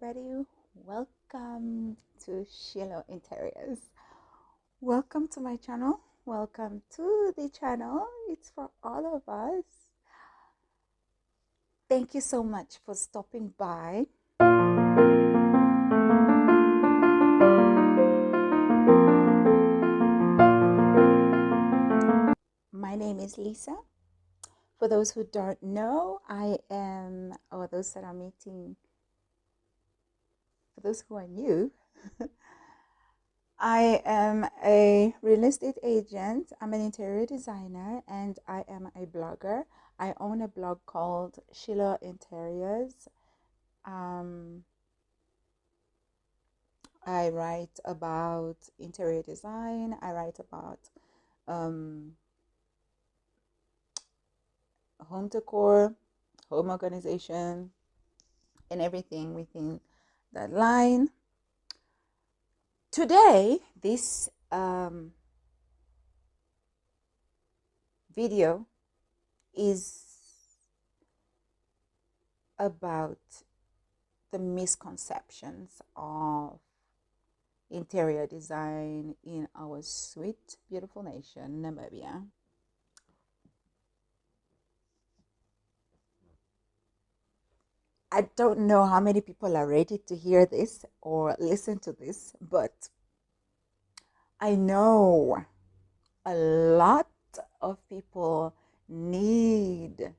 everybody. Welcome to Shiloh Interiors. Welcome to my channel. Welcome to the channel. It's for all of us. Thank you so much for stopping by. My name is Lisa. For those who don't know, or those that are meeting, for those who are new, I am a real estate agent. I'm an interior designer and I am a blogger. I own a blog called Shiloh Interiors. I write about interior design. I write about home decor, home organization, and everything within that line. Today, this video is about the misconceptions of interior design in our sweet, beautiful nation, Namibia. I don't know how many people are ready to hear this or listen to this, but I know a lot of people need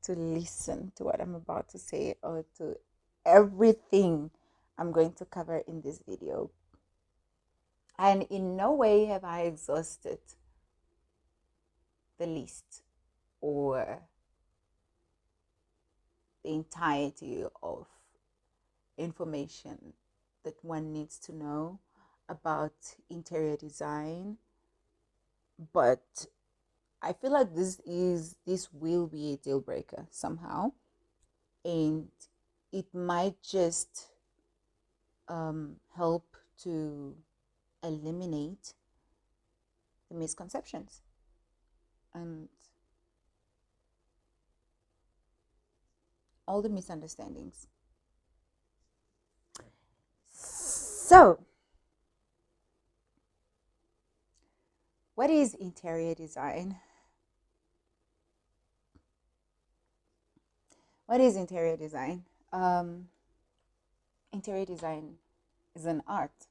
to listen to what I'm about to say or to everything I'm going to cover in this video. And in no way have I exhausted the list or the entirety of information that one needs to know about interior design, but I feel like this will be a deal breaker somehow, and it might just help to eliminate the misconceptions and all the misunderstandings. So, what is interior design? What is interior design? Interior design is an art.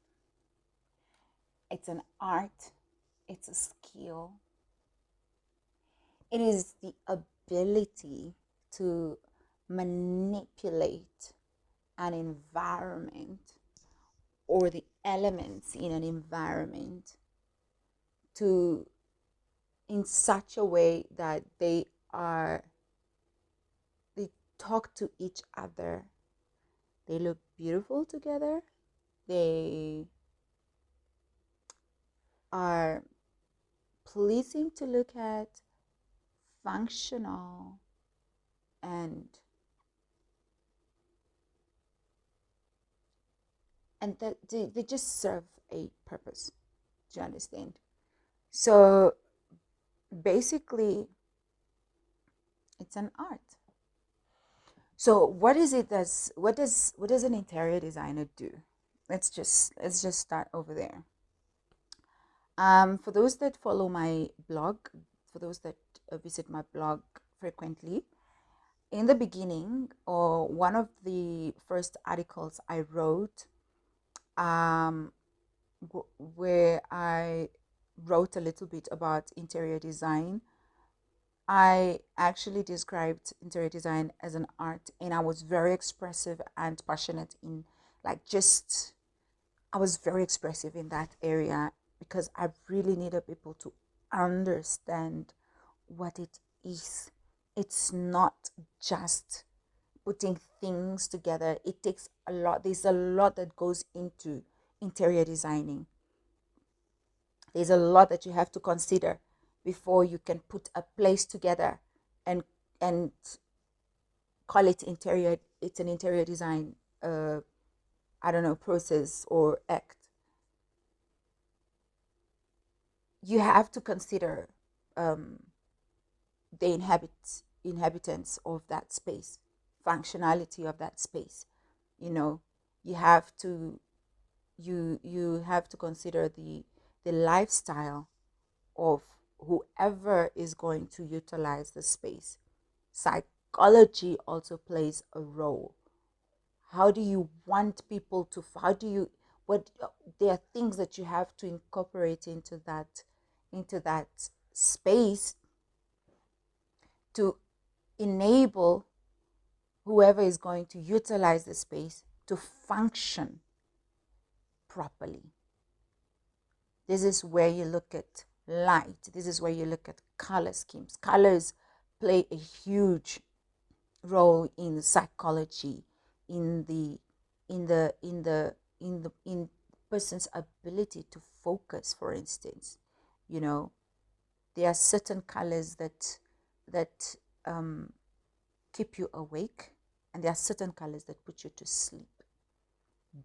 It's an art. It's a skill. It is the ability to manipulate an environment or the elements in an environment in such a way that they talk to each other. They look beautiful together. They are pleasing to look at, functional, and that they just serve a purpose. Do you understand? So basically, it's an art. So what does an interior designer do? Let's just start over there. For those that follow my blog, for those that visit my blog frequently, in the beginning, or one of the first articles I wrote, where I wrote a little bit about interior design, I actually described interior design as an art, and I was very expressive and passionate in I was very expressive in that area because I really needed people to understand what it is. It's not just putting things together. It takes a lot. There's a lot that goes into interior designing. There's a lot that you have to consider before you can put a place together and call it interior. It's an interior design process or act. You have to consider the inhabitants of that space, functionality of that space, you know, you have to you have to consider the lifestyle of whoever is going to utilize the space. Psychology also plays a role. How do you want people to, how do you, what, there are things that you have to incorporate into that space to enable whoever is going to utilize the space to function properly. This is where you look at light. This is where you look at color schemes. Colors play a huge role in psychology, in the in person's ability to focus. For instance, you know, there are certain colors that keep you awake, and there are certain colors that put you to sleep.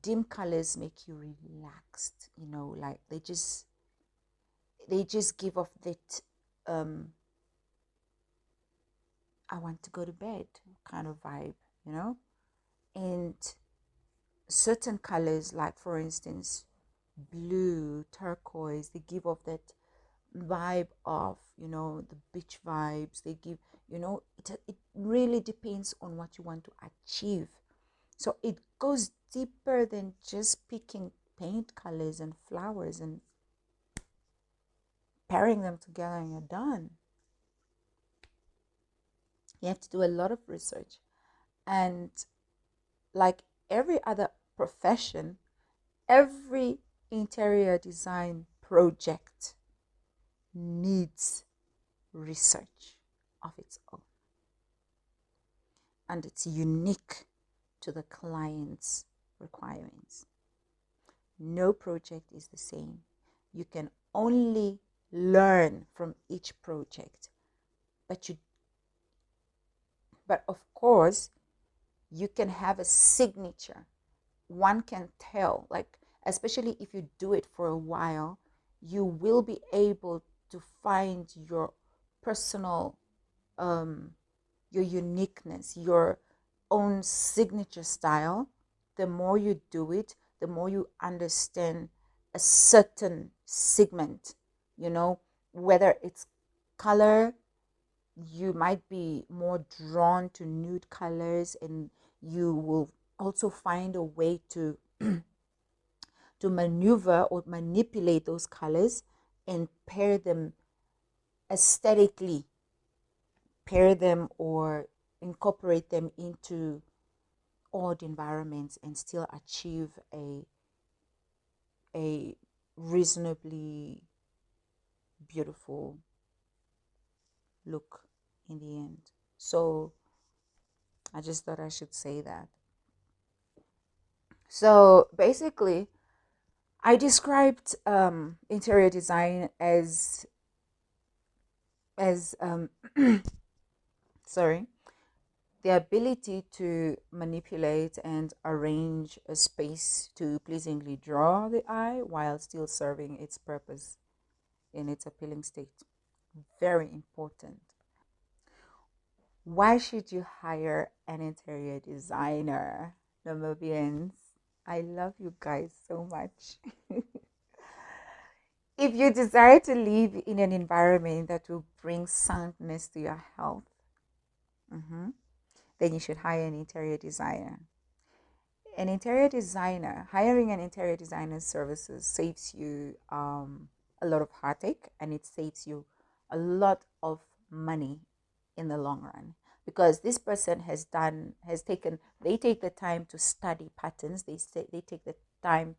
Dim colors make you relaxed, you know, like they just give off that I want to go to bed kind of vibe, you know. And certain colors, like for instance blue, turquoise, they give off that vibe of, you know, the beach vibes. They give, you know, it really depends on what you want to achieve. So it goes deeper than just picking paint colors and flowers and pairing them together and you're done. You have to do a lot of research. And like every other profession, every interior design project needs research of its own. And it's unique to the client's requirements. No project is the same. You can only learn from each project. But of course, you can have a signature. One can tell, like, especially if you do it for a while, you will be able to find your personal, your uniqueness, your own signature style. The more you do it, the more you understand a certain segment, you know, whether it's color, you might be more drawn to nude colors, and you will also find a way to to maneuver or manipulate those colors and pair them aesthetically, pair them or incorporate them into odd environments and still achieve a reasonably beautiful look in the end. So I just thought I should say that. So basically, I described interior design as sorry, the ability to manipulate and arrange a space to pleasingly draw the eye while still serving its purpose in its appealing state. Very important. Why should you hire an interior designer, Namibians? I love you guys so much. If you desire to live in an environment that will bring soundness to your health, then you should hire an interior designer. An interior designer, hiring an interior designer services saves you a lot of heartache, and it saves you a lot of money in the long run, because this person they take the time to study patterns. They take the time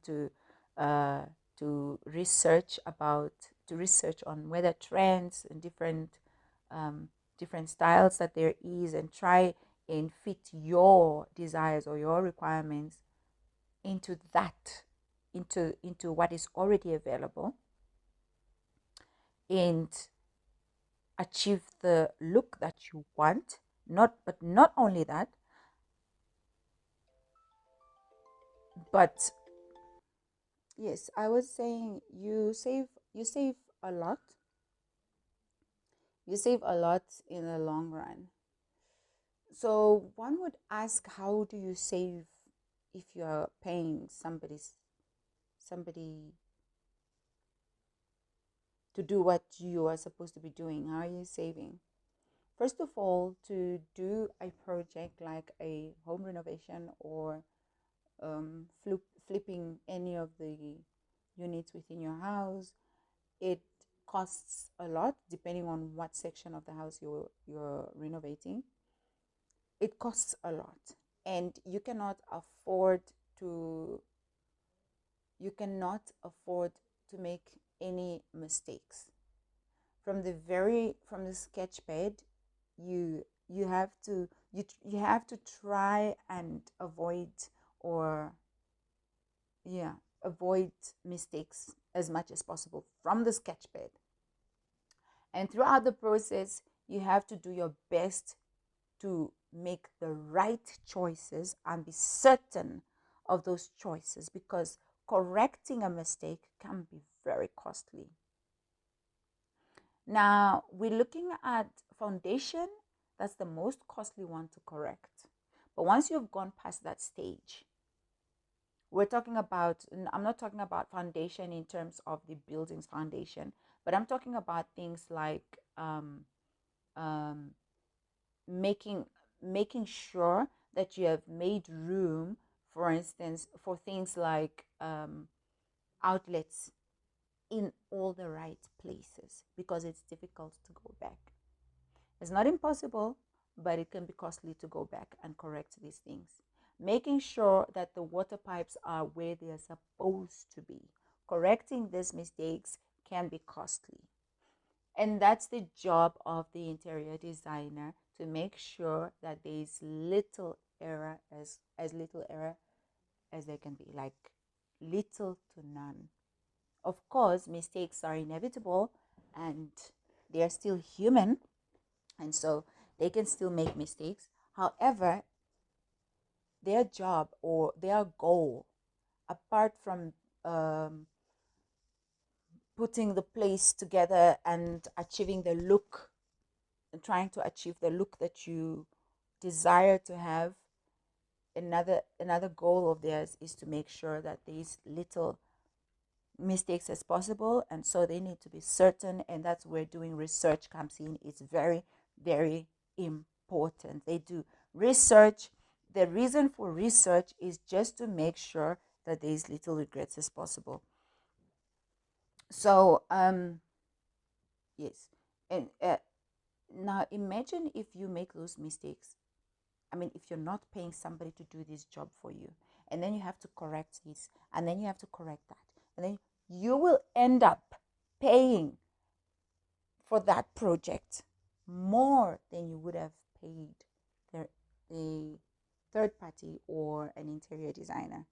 uh, to research on weather trends and different styles that there is, and try and fit your desires or your requirements into that, into what is already available, and achieve the look that you want. Not only that, but yes, I was saying you save a lot. You save a lot in the long run. So one would ask, how do you save if you're paying somebody to do what you are supposed to be doing? How are you saving? First of all, to do a project like a home renovation or flipping any of the units within your house, it costs a lot depending on what section of the house you're renovating. It costs a lot, and to you cannot afford to make any mistakes from the sketch pad. You have to you have to try and avoid, or yeah, avoid mistakes as much as possible from the sketch pad. And throughout the process, you have to do your best to make the right choices and be certain of those choices, because correcting a mistake can be very costly. Now, we're looking at foundation. That's the most costly one to correct. But once you've gone past that stage, we're talking about, I'm not talking about foundation in terms of the building's foundation, but I'm talking about things like um, making making sure that you have made room, for instance, for things like outlets in all the right places, because it's difficult to go back. It's not impossible, but it can be costly to go back and correct these things. Making sure that the water pipes are where they are supposed to be. Correcting these mistakes can be costly. And that's the job of the interior designer, to make sure that there is little error, as little error as there can be, like little to none. Of course, mistakes are inevitable, and they are still human, and so they can still make mistakes. However, their job or their goal, apart from um, putting the place together and achieving the look, and trying to achieve the look that you desire to have, another goal of theirs is to make sure that these little mistakes as possible, and so they need to be certain, and that's where doing research comes in. It's very, very important. They do research. The reason for research is just to make sure that there's little regrets as possible. So yes, and now imagine if you make those mistakes. I mean, if you're not paying somebody to do this job for you, and then you have to correct this, and then you have to correct that, and then you will end up paying for that project more than you would have paid a third party or an interior designer.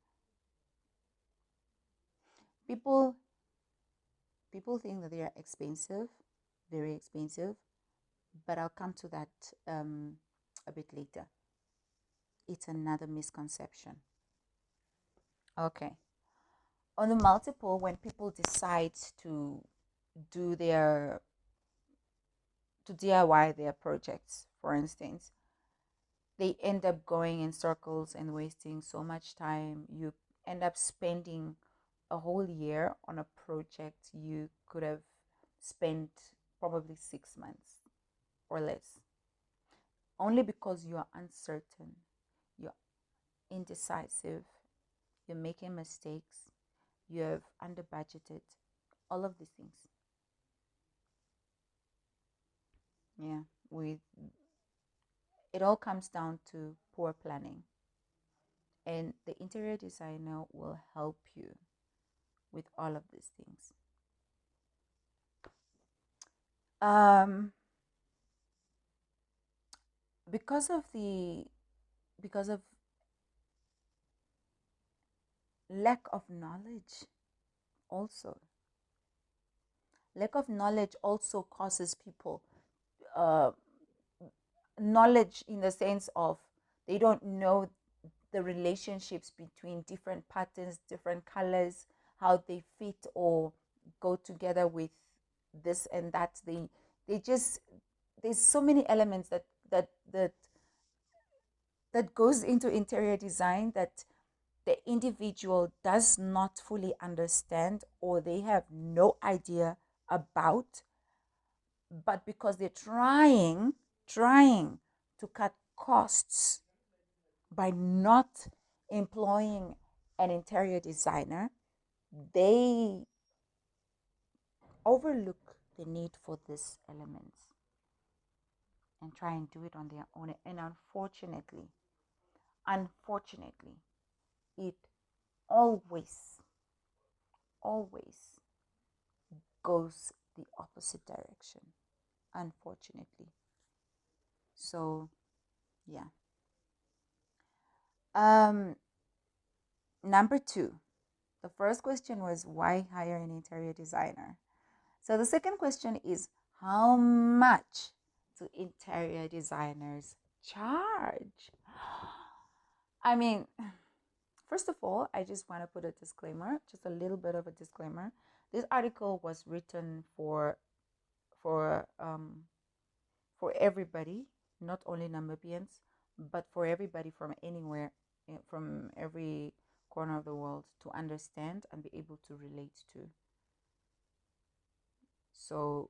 People people think that they are expensive, very expensive, but I'll come to that a bit later. It's another misconception. Okay. On the multiple, when people decide to do their to DIY their projects, for instance, they end up going in circles and wasting so much time. You end up spending a whole year on a project you could have spent probably 6 months or less, only because you are uncertain, you're indecisive, you're making mistakes, you have under budgeted, all of these things. Yeah, with it all comes down to poor planning, and the interior designer will help you with all of these things. Um, because of the because of lack of knowledge, also lack of knowledge also causes people uh, knowledge in the sense of they don't know the relationships between different patterns, different colors, how they fit or go together with this and that. They just there's so many elements that goes into interior design, that the individual does not fully understand or they have no idea about, but because they're trying to cut costs by not employing an interior designer, they overlook the need for these elements and try and do it on their own. And unfortunately, it always, always goes the opposite direction. Unfortunately. So, yeah. Um, Number two, the first question was why hire an interior designer? So the second question is how much do interior designers charge? I mean, first of all, I just want to put a disclaimer, just a little bit of a disclaimer. This article was written for for everybody, not only Namibians, but for everybody from anywhere, from every corner of the world to understand and be able to relate to. So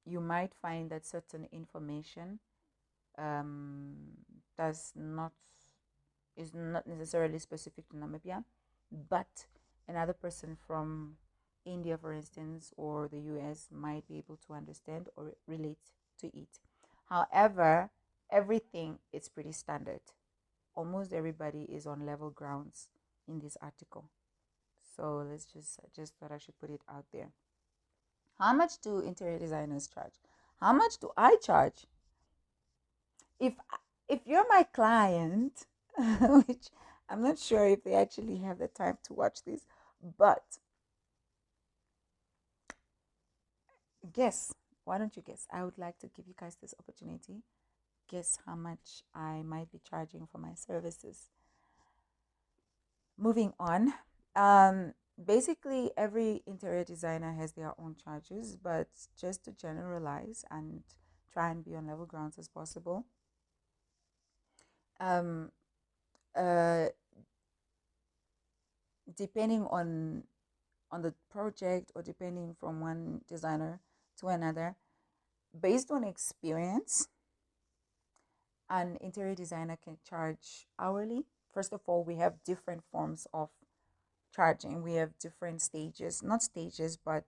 you might find that certain information um, does not is not necessarily specific to Namibia, but another person from India, for instance, or the US might be able to understand or relate to it. However, everything is pretty standard. Almost everybody is on level grounds in this article. So let's just thought I should put it out there. How much do interior designers charge? How much do I charge? If if you're my client, which I'm not sure if they actually have the time to watch this, but guess, why don't you guess? I would like to give you guys this opportunity. Guess how much I might be charging for my services. Moving on. Basically, every interior designer has their own charges, but just to generalize and try and be on level grounds as possible. Um, uh, Depending on the project or depending from one designer to another, based on experience, an interior designer can charge hourly. First of all, we have different forms of charging. We have different stages, not stages, but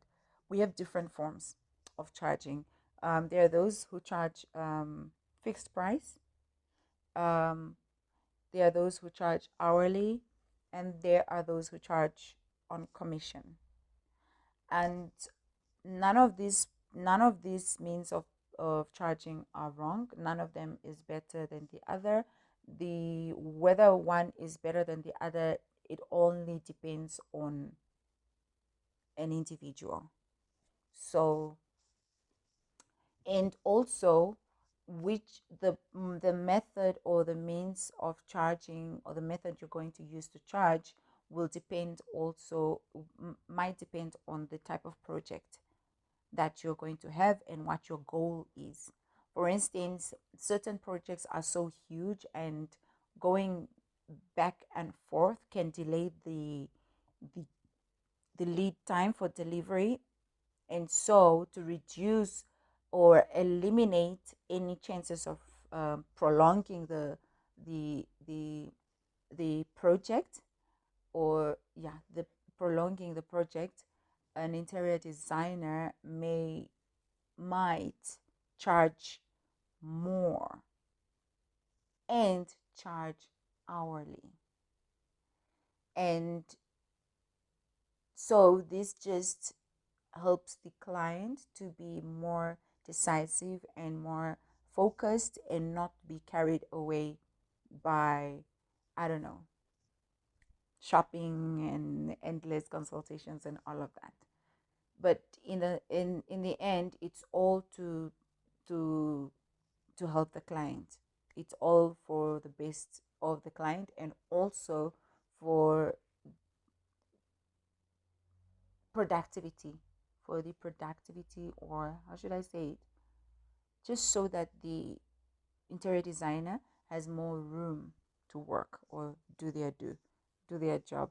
we have different forms of charging. There are those who charge fixed price. Um, there are those who charge hourly, and there are those who charge on commission. And none of these means of charging are wrong. None of them is better than the other. The whether one is better than the other, it only depends on an individual. So, and also which the method or the means of charging or the method you're going to use to charge will depend also might depend on the type of project that you're going to have and what your goal is. For instance, certain projects are so huge and going back and forth can delay the, the lead time for delivery. And so to reduce or eliminate any chances of prolonging the the the project, or yeah, the prolonging the project, an interior designer might charge more and charge hourly. And so this just helps the client to be more decisive and more focused and not be carried away by, I don't know, shopping and endless consultations and all of that. But in the end, it's all to to help the client. It's all for the best of the client and also for productivity, for the productivity, or how should I say it? Just so that the interior designer has more room to work or do their do. do their job.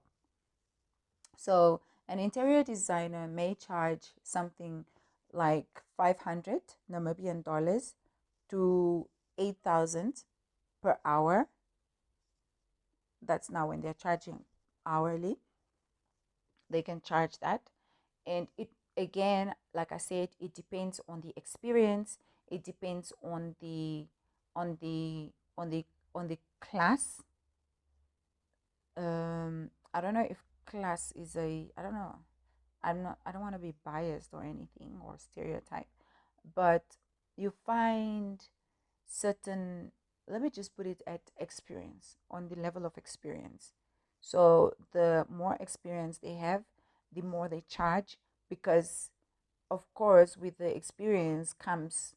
So an interior designer may charge something like 500 Namibian dollars to 8,000 per hour. That's now when they're charging hourly. They can charge that. And it, again, like I said, it depends on the experience. It depends on on the on the on the class. I don't know if class is a, I don't know, I don't want to be biased or anything or stereotype, but you find certain, let me just put it at experience, on the level of experience. So the more experience they have, the more they charge, because of course with the experience comes,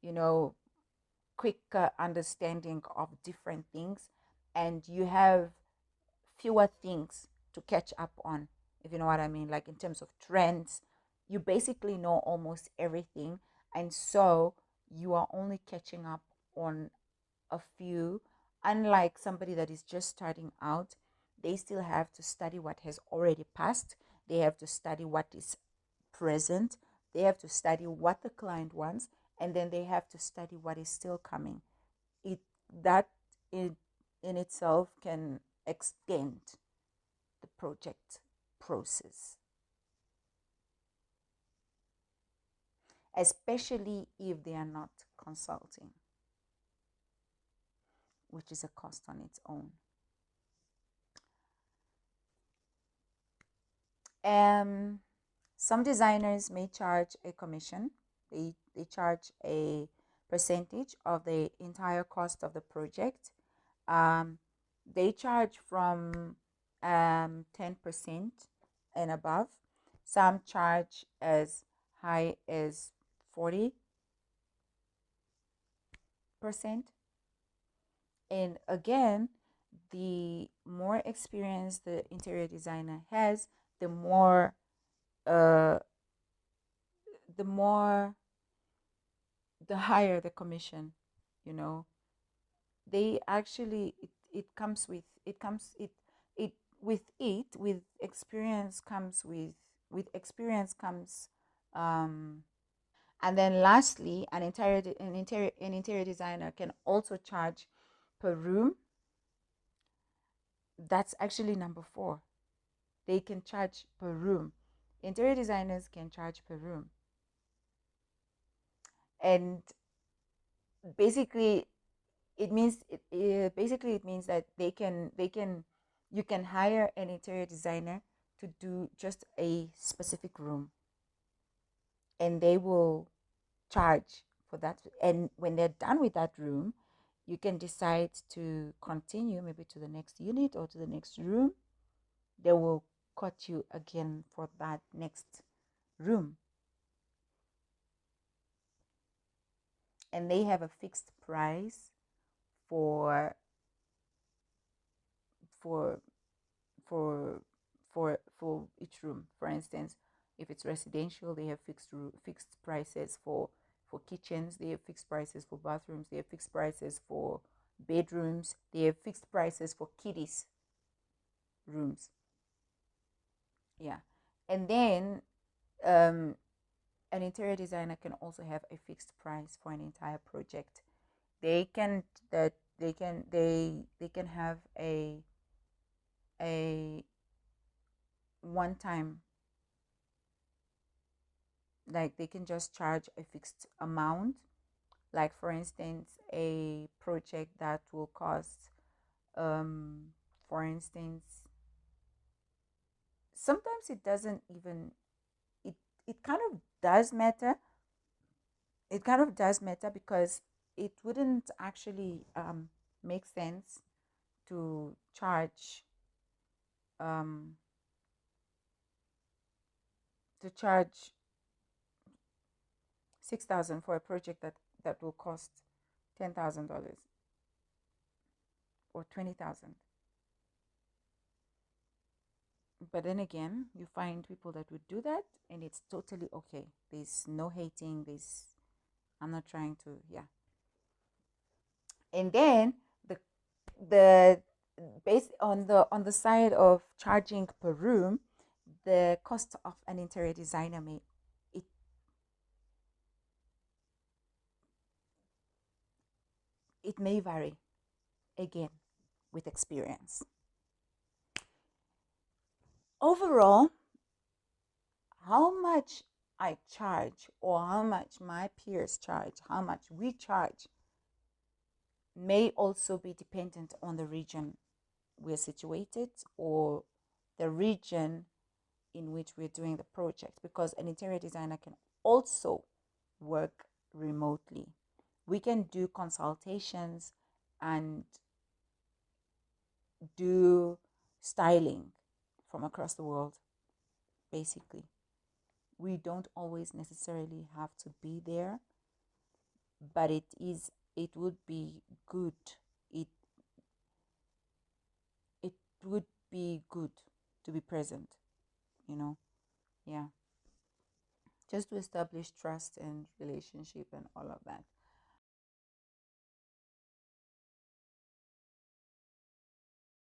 you know, quicker understanding of different things, and you have fewer things to catch up on, if you know what I mean. Like in terms of trends, you basically know almost everything, and so you are only catching up on a few. Unlike somebody that is just starting out, they still have to study what has already passed, they have to study what is present, they have to study what the client wants, and then they have to study what is still coming. It that in itself can extend the project process, especially if they are not consulting, which is a cost on its own. Um, some designers may charge a commission. They charge a percentage of the entire cost of the project. Um, they charge from 10% and above. Some charge as high as 40%. And again, the more experience the interior designer has, the more uh, the more the higher the commission. You know, they actually, it comes with, it with it with experience comes with experience comes, and then lastly, an interior designer can also charge per room. That's actually number 4. They can charge per room. Interior designers can charge per room. And basically it means that they can you can hire an interior designer to do just a specific room, and they will charge for that. And when they're done with that room, you can decide to continue maybe to the next unit or to the next room. They will cut you again for that next room, and they have a fixed price for for for for each room. For instance, if it's residential, they have fixed prices for kitchens, they have fixed prices for bathrooms, they have fixed prices for bedrooms, they have fixed prices for kiddies rooms. Yeah. And then um, an interior designer can also have a fixed price for an entire project. They can that they can have a one time, like they can just charge a fixed amount. Like for instance, a project that will cost, um for instance, sometimes it doesn't even, it it kind of does matter. It kind of does matter because it wouldn't actually make sense to charge um to charge 6,000 for a project that will cost $10,000 or 20,000. But then again, you find people that would do that, and it's totally okay. There's no hating. I'm not trying to, yeah. And then the the based on the side of charging per room, the cost of an interior designer it it may vary again with experience. Overall, how much I charge or how much my peers charge, how much we charge may also be dependent on the region we're situated or the region in which we're doing the project, because an interior designer can also work remotely. We can do consultations and do styling from across the world, basically. We don't always necessarily have to be there, but it would be good. It it would be good to be present, you know. Yeah. Just to establish trust and relationship and all of that.